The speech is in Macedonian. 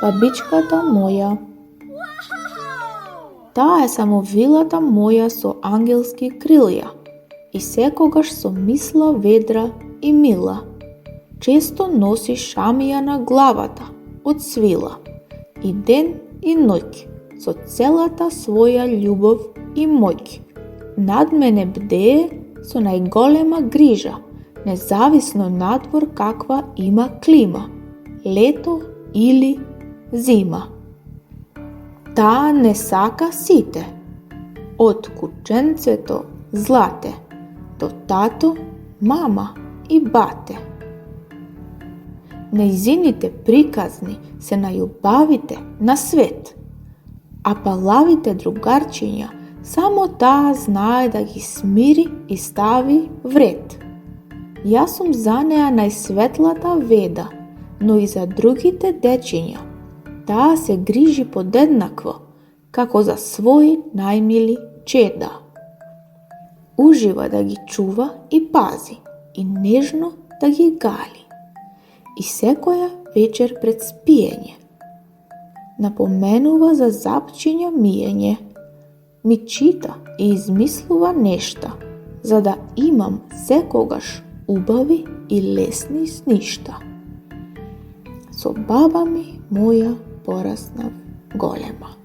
бабичката моја. Таа е само вилата моја со ангелски крилја и секогаш со мисла ведра и мила. Често носи шамија на главата од свила и ден и ноќ со целата своја љубов и моќ. Над мене бдее со најголема грижа, независно надвор каква има клима, лето или зима. Таа не сака сите, од кученцето злате, до тато, мама и бате. Нејзините приказни се најубавите на свет, а палавите другарчиња само таа знае да ги смири и стави вред. Јас сум за неа најсветлата веда, но и за другите дечиња. Таа се грижи подеднакво, како за своји најмили чеда. Ужива да ги чува и пази, и нежно да ги гали. И секоја вечер пред спиење напоменува за запчиња миење, ми чита и измислува нешта, за да имам секогаш убави и лесни сништа. Со баба ми моја пораснав голема.